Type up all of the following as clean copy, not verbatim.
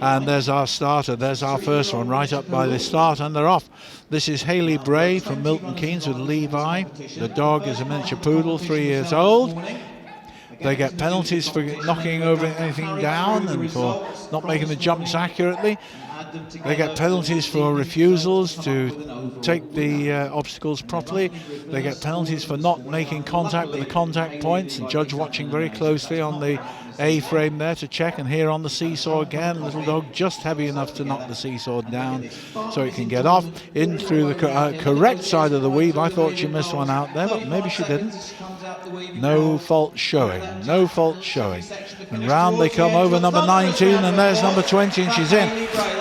And there's our starter. There's our first one right up by the start, and they're off. This is Hayley Bray from Milton Keynes with Levi. The dog is a miniature poodle, 3 years old. They get penalties for knocking over anything down and for not making the jumps accurately. They get penalties for refusals to take the obstacles properly. They get penalties for not making contact with the contact points, and judge watching very closely on the A-frame there to check. And here on the seesaw again, little dog just heavy enough to knock the seesaw down so it can get off in through the correct side of the weave. I thought she missed one out there, but maybe she didn't. No fault showing, no fault showing. And round they come over number 19, and there's number 20, and she's in.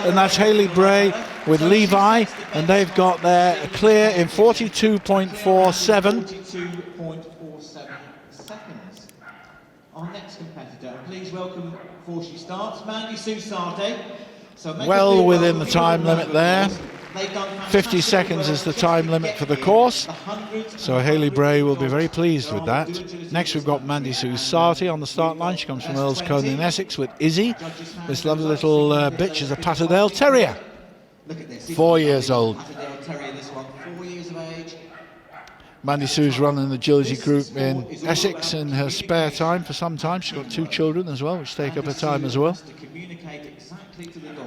And that's Hayley Bray with Levi, and they've got there a clear in 42.47. seconds. Our next competitor, please welcome before she starts, Mandy Susate. Well within the time limit there. 50 seconds is the time limit for the course, so Hayley Bray will be very pleased with that. Next we've got Mandy Susate on the start line. She comes from Earl's Cone in Essex with Izzy. This lovely little bitch is a Patterdale Terrier, 4 years old. Mandy Sue's running the agility group in Essex in her spare time for some time. She's got 2 children as well, which take up her time as well.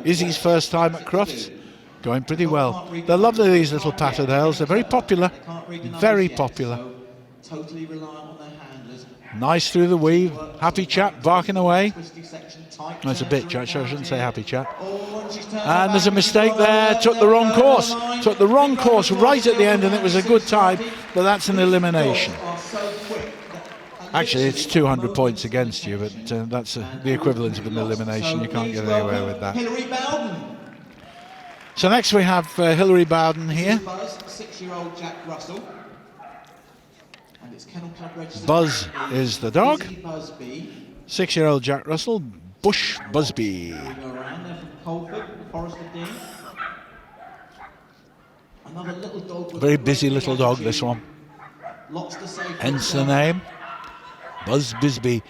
Izzy's first time at Crufts. Going pretty well. They're lovely, these little Patterdales. They're very popular. Very popular. Nice through the weave. Happy chap barking away. That's a bitch, actually. I shouldn't say happy chap. And there's a mistake there. Took the wrong course. Took the wrong course right at the end, and it was a good time, but that's an elimination. Actually, it's 200 points against you, but that's the equivalent of an elimination. You can't get anywhere with that. So next we have Hilary Bowden here. Buzz is the dog. 6-year-old Jack Russell, Bush Busby. Very busy little dog, this one. Hence the name, Buzz Bisbee.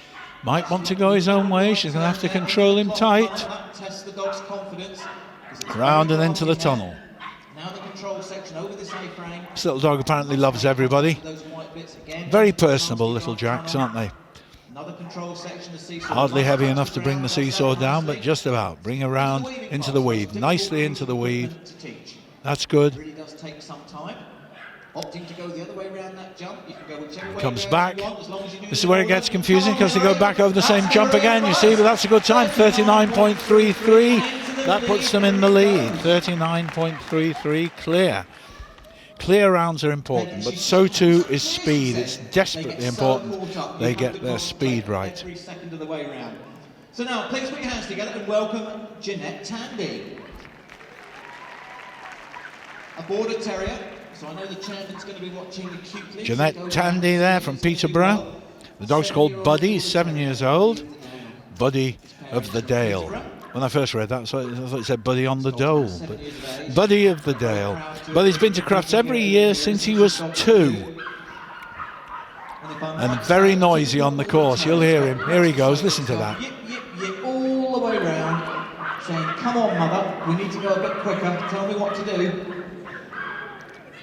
Might want to go his own way. She's going to have to control him tight. Round and into the tunnel. This little dog apparently loves everybody. Very personable little Jacks, aren't they? Hardly heavy enough to bring the seesaw down, but just about. Bring her round into the weave, nicely into the weave. That's good. Comes back. This is where it gets confusing because they go back over the same jump again, you see, but that's a good time, 39.33. That puts them in the lead, 39.33, clear. Clear rounds are important, but so too is speed. It's desperately important they get their speed right. So now, please put your hands together and welcome Jeanette Tandy. A Border Terrier, so I know the chairman's going to be watching acutely. Jeanette Tandy there from Peterborough. The dog's called Buddy, he's 7 years old. Buddy of the Dale. When I first read that, I thought it said Buddy on the Dole, but Buddy of the Dale. Buddy's been to Crufts every year since he was 2. And very noisy on the course. You'll hear him. Here he goes. Listen to that. Yip, yip, yip, all the way round, saying, come on, mother, we need to go a bit quicker. Tell me what to do.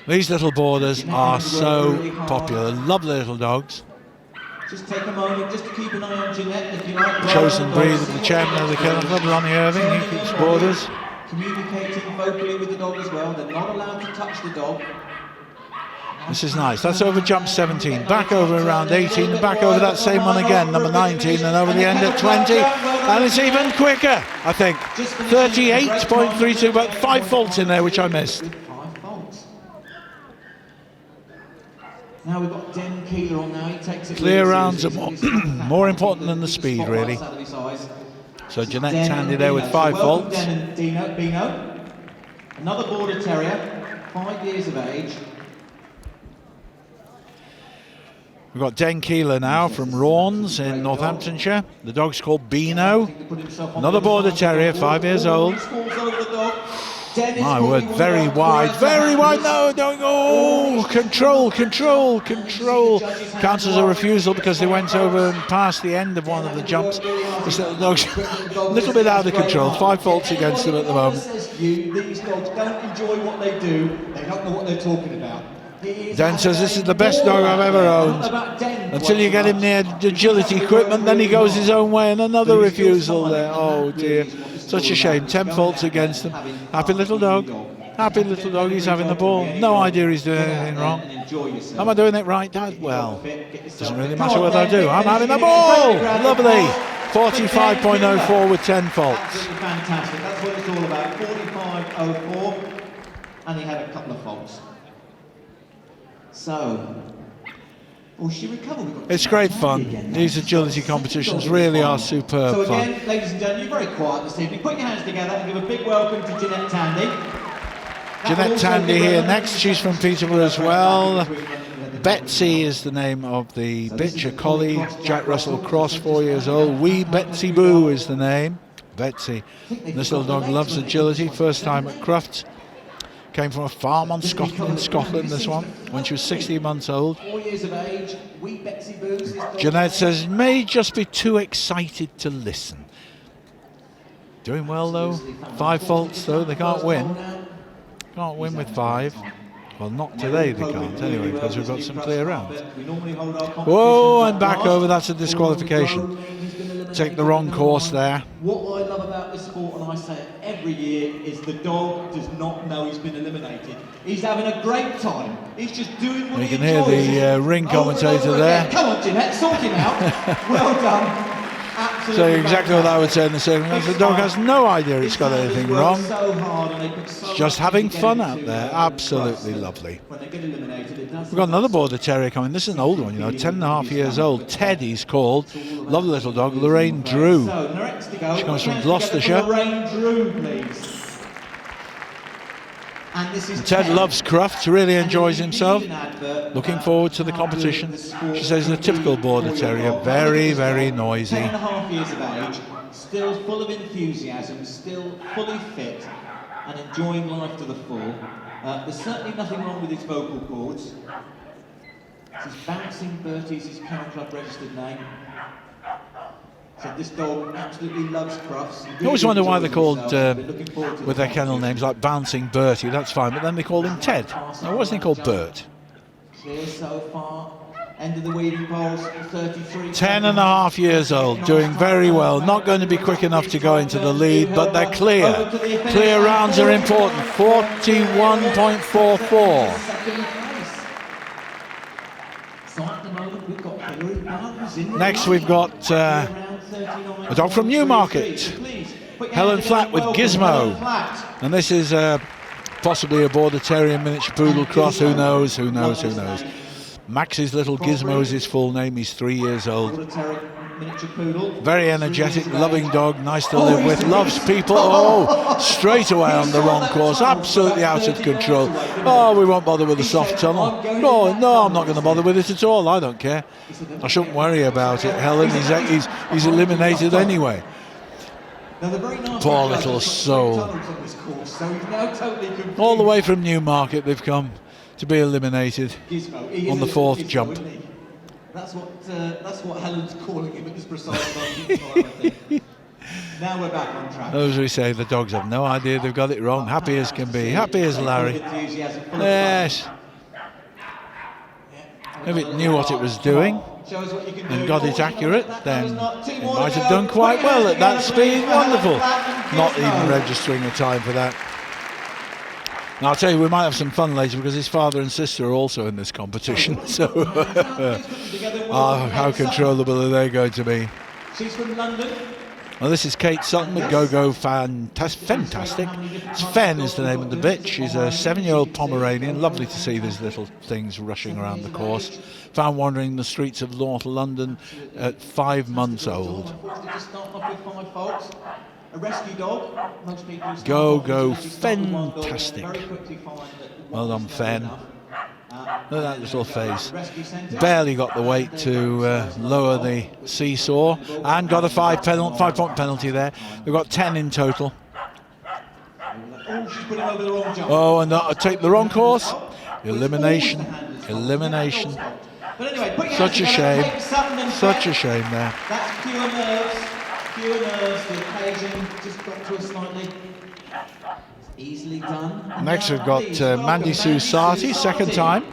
These little borders are so popular. Lovely little dogs. Just take a moment just to keep an eye on Jeanette if you like. Chosen breed of the chairman of the Kennel Club, Ronnie Irving, he keeps borders. Communicating vocally with the dog as well. They're not allowed to touch the dog. This is nice. That's over jump 17. Back over around 18, and back over that same one again, number 19, and over the end at 20. And it's even quicker, I think. 38.32, but 5 faults in there, which I missed. Now we've got Den Keeler on now. He takes it. Clear rounds are more important than the speed, really. So Jeanette Tandy there with 5 faults. Bino. Another Border Terrier, 5 years of age. We've got Den Keeler now from Rawns in Northamptonshire. The dog's called Bino. Another Border Terrier, 5 years old. My word, very wide, no, don't go, oh, control. Counts as a refusal because they went over and past the end of one of the jumps. This little dog's a little bit out of control, 5 faults against them at the moment. These dogs don't enjoy what they do, they don't know what they're talking about. Den says this is the best dog I've ever owned. Until you get him near agility equipment, then he goes his own way, and another refusal there. Oh dear, such a shame. 10 faults against him. Happy little dog. He's having the ball. No idea he's doing anything wrong. Am I doing it right, Dad? Well, doesn't really matter what I do. I'm having the ball. Lovely. 45.04 with 10 faults. Absolutely fantastic. That's what it's all about. 45.04, and he had a couple of faults. So, will she recover? It's great fun. These agility competitions really are superb so fun. again, ladies and gentlemen, you're very quiet this evening. Put your hands together and give a big welcome to Jeanette Tandy. Jeanette Tandy here next. She's from Peterborough as well. Betsy is the name of the bitch, a collie. Jack Russell Cross, 4 years old. Wee Betsy Boo is the name. Betsy. This little dog loves agility. First time at Crufts. Came from a farm in Scotland, this one, when she was 16 months old. 4 years of age, wee Betsy Boo. Jeanette says, may just be too excited to listen. Doing well though. 5 faults though, they can't win. Can't win with 5. Well, not today they can't anyway, because we've got some clear rounds. Whoa, and back over, that's a disqualification. Take the wrong course there. What I love about this sport, and I say it every year, is the dog does not know he's been eliminated. He's having a great time. He's just doing what he enjoys. You can hear the ring commentator there. Come on, Jeanette, sort him out. Well done. Absolutely so exactly what I would say in the second round. The dog has no idea it's got anything wrong. It's just having fun out there. Absolutely lovely. We've got another border terrier coming. This is an old one, 10.5 years old. Ted, he's called. Lovely little dog, Lorraine Drew. She comes from Gloucestershire. Lorraine Drew, please. And this is Ted loves Crufts, really enjoys himself. Looking forward to the competition. She says a typical border terrier, very, very noisy. 10.5 years of age, still full of enthusiasm, still fully fit and enjoying life to the full. There's certainly nothing wrong with his vocal cords. This is Bouncing Bertie's his Kennel Club registered name. So this dog absolutely loves Crufts. I always wonder why they're called, with their kennel names, like Bouncing Bertie, that's fine, but then they call him Ted. Now, wasn't he called Bert? Clear so far. End of the weaving poles, 33. 10.5 years old, doing very well. Not going to be quick enough to go into the lead, but they're clear. Clear rounds are important. 41.44. Next we've got a dog from Newmarket, Helen Flatt with Gizmo, and this is possibly a border terrier miniature poodle cross. Who knows? Max's little Gizmo is his full name. He's 3 years old. Very energetic, loving dog, nice to live with, loves people. Oh, straight away on the wrong course, absolutely out of control. Oh, we won't bother with the soft tunnel. Oh, no, I'm not going to bother with it at all. I don't care. I shouldn't worry about it, Helen. He's eliminated anyway. Poor little soul. All the way from Newmarket they've come to be eliminated on the 4th jump. That's what Helen's calling him at this precise moment in time, I think. Now we're back on track. As we say, the dogs have no idea they've got it wrong. Happy as can be. Happy as Larry. Yes. If it knew what it was doing and got it accurate, then it might have done quite well at that speed. Wonderful. Not even registering a time for that. Now, I'll tell you, we might have some fun later because his father and sister are also in this competition. So, how controllable are they going to be? She's from London. Well, this is Kate Sutton with Go-Go Fantastic. Fen is the name of the bitch. She's a 7-year-old Pomeranian. Lovely to see these little things rushing around the course. Found wandering the streets of North London at 5 months old. A rescue dog. Go Fantastic. Well done, Fen. Look at that little face. Barely got the weight to lower the seesaw, and got a 5-point penalty there. We've got 10 in total. Oh, she's putting over the wrong jump. Oh, and take the wrong course. Elimination. Elimination. But anyway, put your Such a hands shame. together, Kate Sutton and Such a Brett. shame there. That's pure nerves. Pure nerves. The occasion just got to us slightly. Easily done. And Next now, we've got please Mandy welcome Sue Sarti, second time.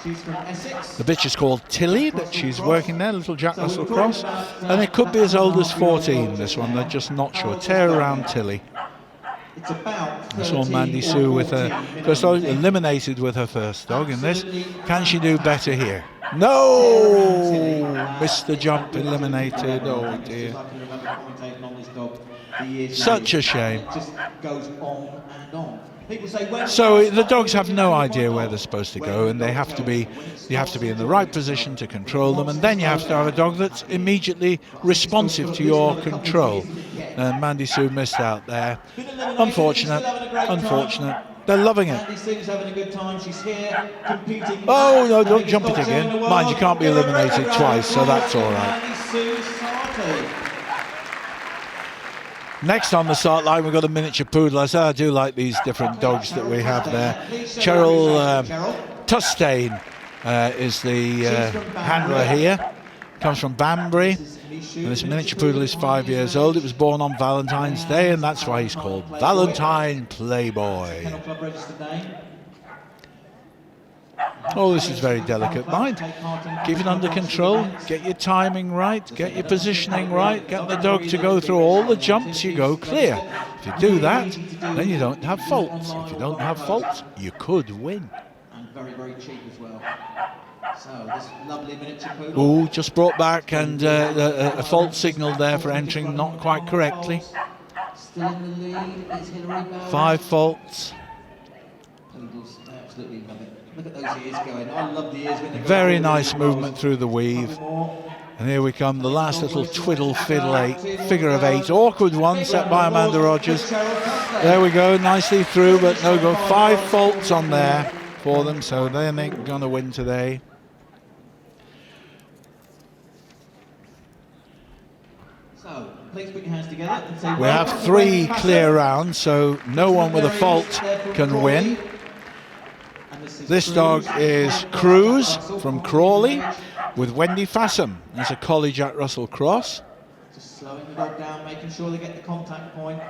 She's from Essex. The bitch is called Tilly, that she's working there, little Jack Russell Cross. And it could be as old as 14, this one, they're just not sure. Tear around Tilly. It's about I saw Mandy Sue with her first dog, eliminated with her first dog in this. Can she do better here? No! Missed the jump, eliminated, oh dear. Such a shame. It just goes on and on. People say, So the dogs have no idea where they're supposed to go, and they have to be, you have to be in the right position to control them, and then you have to have a dog that's immediately responsive to your control. And Mandy Sue missed out there. Unfortunate, unfortunate. They're loving it. Mandy Sue's having a good time. She's here competing. Oh no, don't jump it again. Mind, you can't be eliminated twice, so that's all right. Mandy Sue Sarti. Next on the start line, we've got a miniature poodle. I said I do like these different dogs that we have there. Cheryl Tustain is the handler here. Comes from Banbury. And this miniature poodle is 5 years old. It was born on Valentine's Day, and that's why he's called Valentine Playboy. Kennel Club registered name. Oh, this is very delicate, mind. Keep it under control, get your timing right, get your positioning right, get the dog to go through all the jumps, you go clear. If you do that, then you don't have faults. If you don't have faults, you could win. And very, very cheap as well. So, this lovely miniature poodle. Oh, just brought back, and a fault signal there for entering not quite correctly. Still in the lead is Hilary Bell. 5 faults. Poodles, I absolutely love it. Look at those ears going. I love the ears when they go Very forward. nice movement through the weave. And here we come, the last little twiddle fiddle 8, figure of 8, awkward one set by Amanda Rogers. There we go, nicely through, but no go. 5 faults on there for them, so they're going to win today. So, please put your hands together and say, We have 3 clear rounds, so no one with a fault can win. This dog is Cruz from Crawley with Wendy Fassam. It's a collie Jack Russell Cross. Just slowing the dog down, making sure they get the contact point.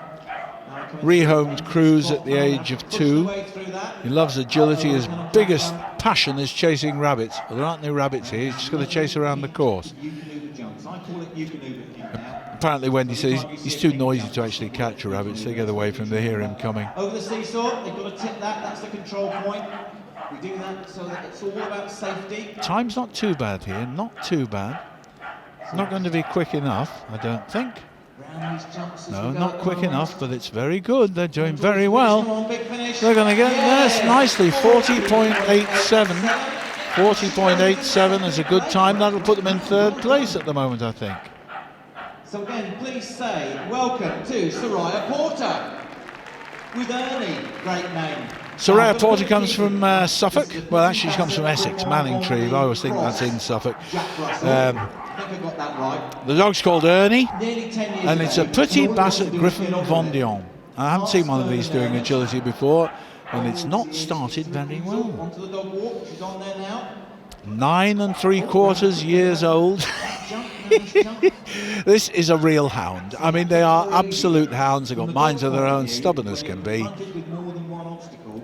Rehomed Cruz at the age of 2. He loves agility. His biggest passion is chasing rabbits. Well, there aren't any rabbits here. He's just going to chase around the course. Eukanuba jumps. I call it Eukanuba now. Apparently Wendy says he's too noisy to actually catch a rabbit, so they get away from them, they hear him coming. Over the seesaw, they've got to tip that. That's the control point. We do that so that it's all about safety. Time's not too bad here, not too bad. Not going to be quick enough, I don't think. Round these jumps as No, we go not at the quick moment. enough, but it's very good. They're doing very well. Come on, big finish. They're going to get this Yeah. nicely, 40.87. 40.87 is a good time. That'll put them in 3rd place at the moment, I think. So again, please say welcome to Soraya Porter with Ernie. Great name. Soraya Porter comes from Suffolk. Well, actually, she comes from Essex, Manningtree. I always think that's in Suffolk. Jack Russell. I think I got that right. The dog's called Ernie, Nearly 10 years and it's a of age. Petit Always Basset wanted to do Griffon a Von film. Dion. I haven't seen one of these doing agility before, and it's not started very well. Onto the dog walk. She's on there now. 9 3/4 years old. Jump, nice jump. This is a real hound. I mean, they are absolute hounds. They've got minds of their own, stubborn as can be. With more than one obstacle.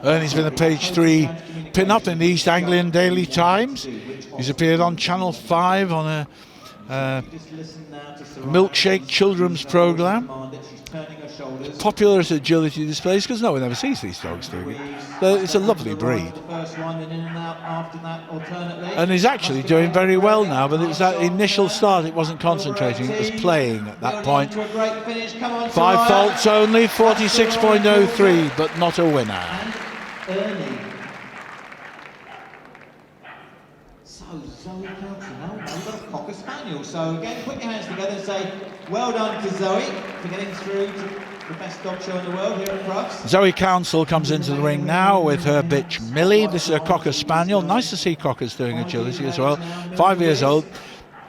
Ernie's been a page 3 pin-up in the East Anglian Daily Times. He's appeared on Channel 5 on a Just listen now to Soraya. milkshake children's programme. She's turning her shoulders. Popular at agility displays because no one ever sees these dogs doing it. It's a lovely breed. The first one, then in and out after that alternately. And he's actually doing very well now, but it was that initial start, it wasn't concentrating, it was playing at that point. To a great finish. Come on, 5 Soraya. faults only, 46.03, but not a winner. And Ernie. So Zoe Council now, we've got a Cocker Spaniel. So again, put your hands together and say, well done to Zoe for getting through to the best dog show in the world here at Crufts. Zoe Council comes into the ring now with her bitch Millie. This is a Cocker Spaniel. Nice to see Cockers doing agility as well. 5 years old.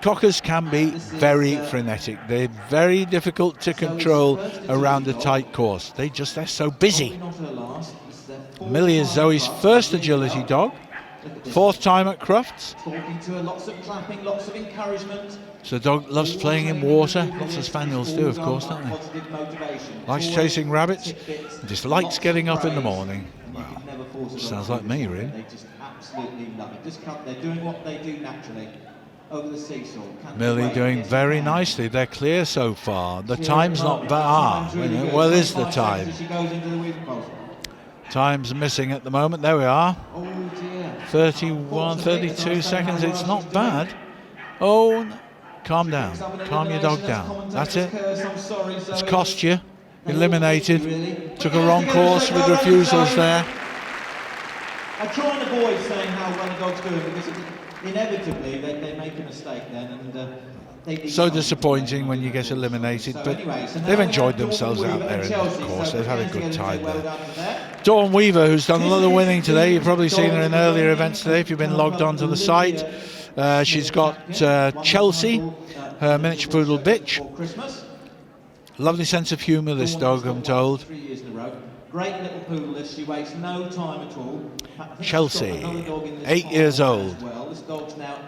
Cockers can be very frenetic. They're very difficult to control around a tight course. They're so busy. Millie is Zoe's first agility dog, 4th time at Crufts. Talking to her, lots of clapping, lots of encouragement. So the dog loves playing in water. Lots of spaniels do, of course, don't they? Likes chasing rabbits. Dislikes getting up in the morning. Wow. Sounds like me, really. They just absolutely love it. They're doing what they do naturally. Over the seesaw. Millie doing very nicely. They're clear so far. The time's not bad. Well, is the time? Time's missing at the moment. There we are. 31, 32 seconds. It's not bad. Oh, calm down. Calm your dog down. That's it. It's cost you. Eliminated. Took a wrong course with refusals there. I try and avoid saying how well the dog's doing because inevitably they make a mistake then, and so disappointing when you get eliminated, but they've enjoyed themselves out there in the course. They've had a good time there. Dawn Weaver, who's done a lot of winning today. You've probably seen her in earlier events today if you've been logged onto the site. She's got Chelsea, her miniature poodle bitch. Lovely sense of humour, this dog, I'm told. Great little poodle, she wastes no time at all. Chelsea, 8 years old.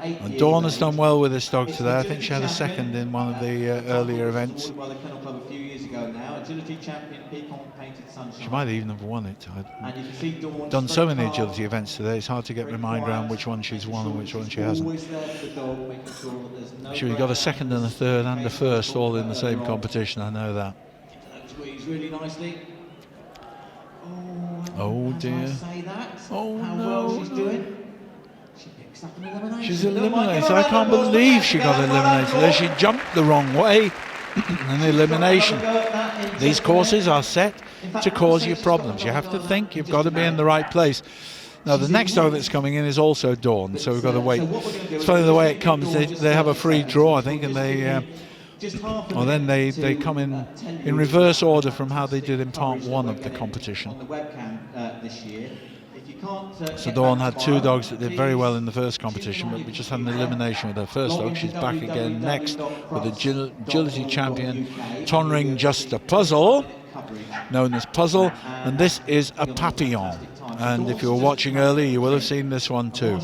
And Dawn has done well with this dog today. I think she had a second in one of the earlier events. By the Kennel Club a few years ago now. Agility champion, Peacock Painted Sunshine. She might even have won it. I've done so many agility events today, it's hard to get my mind around which one she's won and which one she hasn't. She got a second and a third and a first all in the same competition, I know that. Squeeze really nicely. Oh dear. Oh no. She's doing. She picks up an elimination. She's eliminated. I can't believe she got eliminated there. She jumped the wrong way. An elimination. These courses are set to cause you problems. You have to think, you've got to be in the right place. Now the next dog that's coming in is also Dawn, so we've got to wait. It's funny the way it comes. They have a free draw, I think, and then they come in reverse order from how they did in part 1 of the competition. So Dawn had 2 dogs that did very well in the first competition, but we just had an elimination with her first dog. She's back again next with the agility champion, Tonring Just a Puzzle, known as Puzzle, and this is a Papillon. And if you were watching earlier, you will have seen this one too.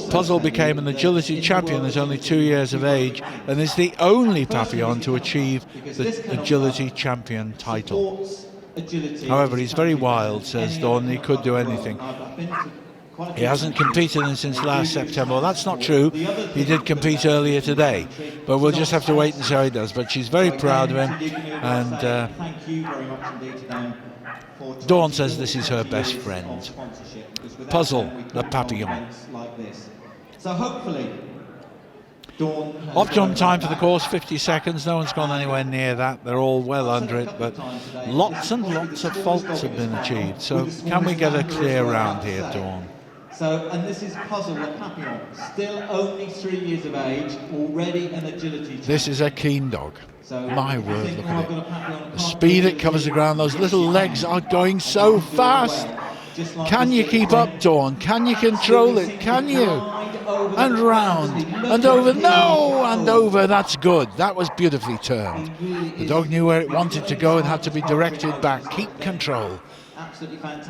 Puzzle became an agility champion at only 2 years of age and is the only Papillon to achieve the agility champion title. However, he's very wild, says Dawn, he could do anything. He hasn't competed since last September. Well, that's not true. He did compete earlier today, but we'll just have to wait and see how he does. But she's very proud of him, and Dawn says this is her best friend. Puzzle, the Papillon. So hopefully, Optimum time for the course, 50 seconds. No one's gone anywhere near that. They're all well under it, but lots and lots of faults have been achieved. So can we get a clear round here, Dawn? So, and this is Puzzle, the Papillon, still only 3 years of age, already an agility champion. This is a keen dog. My word, look at it. The speed it covers the ground, those little legs are going so fast. Can you keep up, Dawn? Can you control it? Can you? And round, and over, no, and over, that's good. That was beautifully turned. The dog knew where it wanted to go and had to be directed back. Keep control.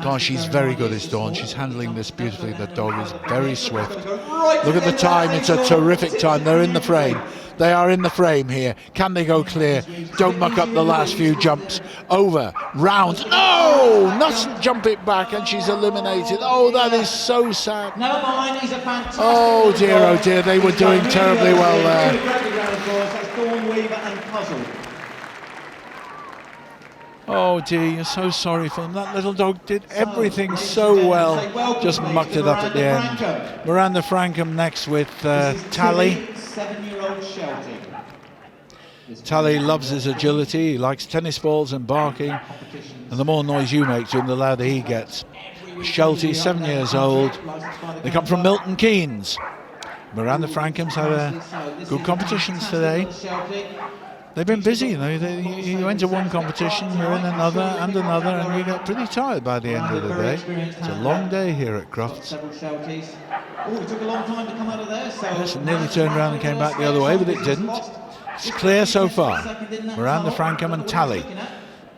Gosh, she's very good, is Dawn. She's handling this beautifully. The dog is very swift. Look at the time, it's a terrific time. They're in the frame. They are in the frame here. Can they go clear? Don't muck up the last few jumps. Over, round. No! Mustn't jump it back, and she's eliminated. Oh, that is so sad. Never mind, he's a fantastic. Oh dear, they were doing terribly well there. That's Dawn Weaver and Puzzle. Oh dear, you're so sorry for them. That little dog did everything so well. Just mucked it up at the end. Miranda Frankham next with Tally. 7-year-old Sheltie. Tally loves his agility. He likes tennis balls and barking. And the more noise you make to him, the louder he gets. Sheltie, 7 years old. They come from Milton Keynes. Miranda Frankham's had good competitions today. They've been busy, you know. You enter one competition, you're in another and another, and you get pretty tired by the end of the day. It's a long day here at Crufts. Oh, it took a long time to come out of there. So yes, it nearly turned around and came back the other way, but it didn't. It's clear so far. Miranda Frankham and Tally. A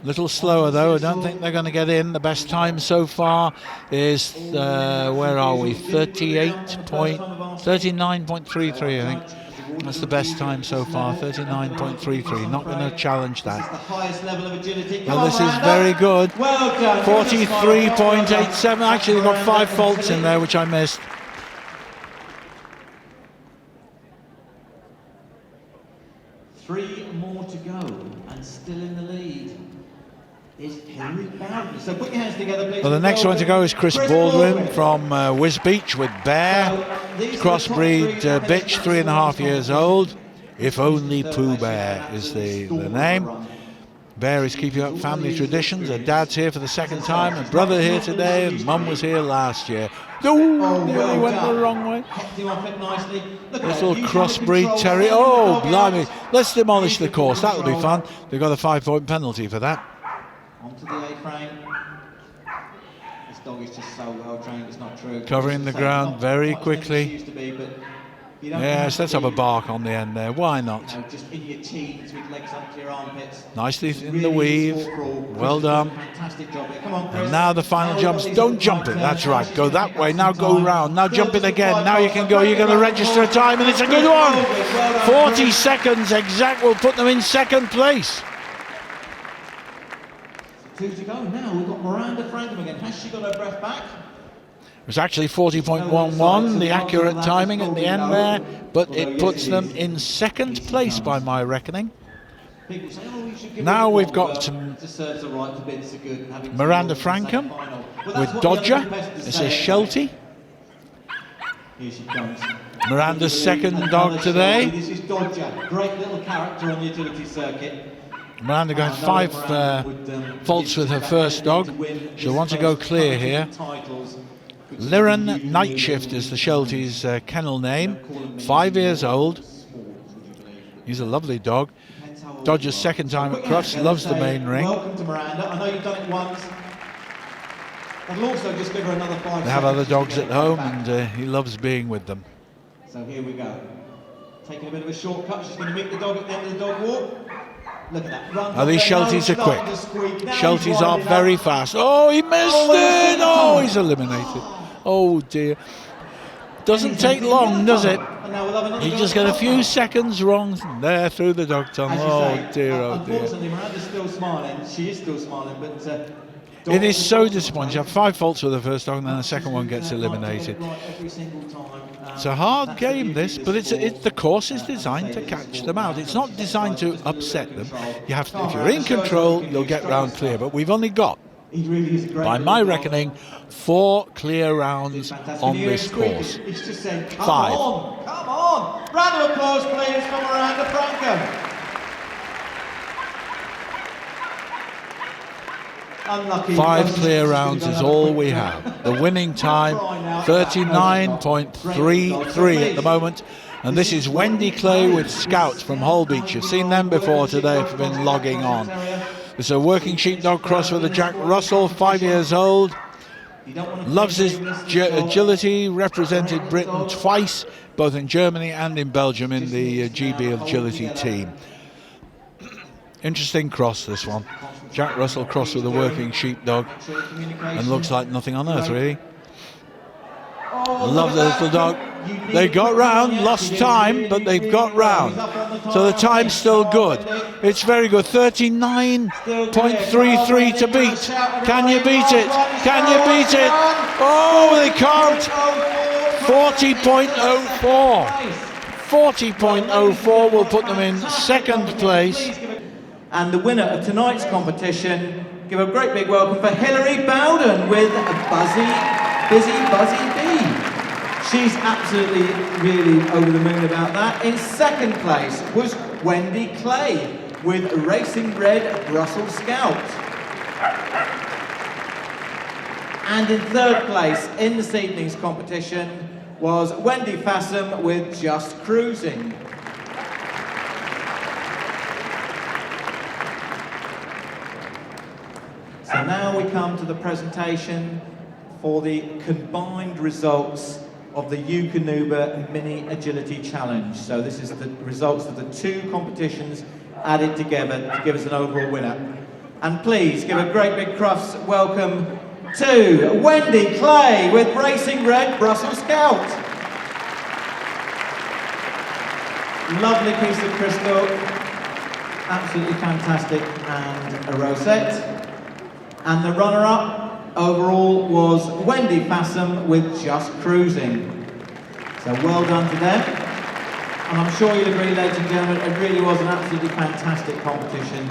little slower though. I don't think they're going to get in. The best time so far is where are we? 39.33, I think. That's the best time so far. 39.33. Not going to challenge that. Well, this is very good. 43.87. Actually, they've got 5 faults in there, which I missed. Three more to go, and still in the lead is Henry Bowden. So put your hands together, please. Well, the next one to go is Chris Baldwin from Wisbech with Bear. Crossbreed bitch, 3.5 years old. If Only Pooh Bear is the name. Bear is keeping up family traditions. Her dad's here for the second time, her brother here today, and mum was here last year. Oh, nearly went the wrong way. This little crossbreed terrier. Oh, blimey. Let's demolish the course. That'll be fun. They've got a 5-point penalty for that. Onto the A-frame. This dog is just so well trained, it's not true. Covering the ground very quickly. Yes, let's have a bark on the end there. Why not? Just in your teeth with legs up to your armpits. Nicely in the weave. Well done. Fantastic job here. Come on, Chris. And now the final jumps. Don't jump it. That's right. Go that way. Now go round. Now jump it again. Now you can go. You're going to register a time, and it's a good one. 40 seconds exact will put them in second place. 2 to go now. We've got Miranda Frankham again. Has she got her breath back? It was actually 40.11, the accurate timing at the end there, but it puts them in second place by my reckoning. Now we've got Miranda Frankham with Dodger. This is Sheltie. Miranda's second dog today. This is Dodger, great little character on the utility circuit. Miranda got 5 faults with her first dog. She'll want to go clear here. Liren Night Shift is the Sheltie's kennel name. 5 years old. He's a lovely dog. Dodger's second time at Crufts, loves the main ring. Welcome to Miranda. I know you've done it once. I'll also just give her another 5 They have other dogs at home, and he loves being with them. So here we go. Taking a bit of a shortcut. She's going to meet the dog at the end of the dog walk. Look at that. Run. Oh, these Shelties are quick. Shelties are very fast. Oh, he missed it! Oh, he's eliminated. Oh dear. Doesn't take long, does it? He just got a few seconds wrong there through the dog tunnel. Oh dear, oh dear. Unfortunately, Miranda's still smiling. She is still smiling, but it is so disappointing. You have 5 faults with the first dog, and then the second one gets eliminated. It's a hard game, this, but the course is designed to catch them out. It's not designed to upset them. You have to, if you're in control, you'll get round clear. But we've only got, by my reckoning, 4 clear rounds on this course. 5. Come on! Round of applause, please, for Miranda Frankham. Unlucky. 5 clear rounds is all we have. The winning time, 39.33 at the moment. And this is Wendy Clay with Scouts from Holbeach. You've seen them before today if you've been logging on. It's a working sheepdog cross with a Jack Russell, 5 years old. Loves his agility, represented Britain twice, both in Germany and in Belgium in the GB agility team. Interesting cross, this one. Jack Russell cross with a working sheepdog, and looks like nothing on earth, really. Love the little dog. They got round, lost time, but they've got round. So the time's still good. It's very good. 39.33 to beat. Can you beat it? Can you beat it? Oh, they can't. 40.04. 40.04 will put them in second place. And the winner of tonight's competition, give a great big welcome for Hilary Bowden with Busy Buzzy Bee. She's absolutely really over the moon about that. In second place was Wendy Clay with Racing Red Brussels Scout. And in third place in this evening's competition was Wendy Fassam with Just Cruising. So now we come to the presentation for the combined results of the Eukanuba Mini Agility Challenge. So this is the results of the two competitions added together to give us an overall winner. And please give a great big Crufts welcome to Wendy Clay with Racing Red Brussels Scout. Lovely piece of crystal, absolutely fantastic, and a rosette. And the runner-up overall was Wendy Fassam with Just Cruising. So well done to them. And I'm sure you'll agree, ladies and gentlemen, it really was an absolutely fantastic competition.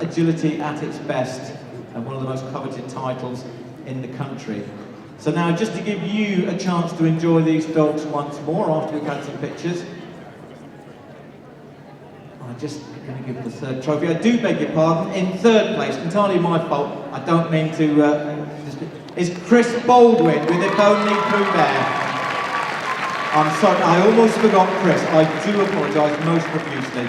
Agility at its best, and one of the most coveted titles in the country. So now, just to give you a chance to enjoy these dogs once more after we've had some pictures, I'm just going to give the third trophy. I do beg your pardon, in third place, entirely my fault, I don't mean to, is Chris Baldwin with If Only Pooh Bear. I'm sorry, I almost forgot Chris. I do apologise most profusely.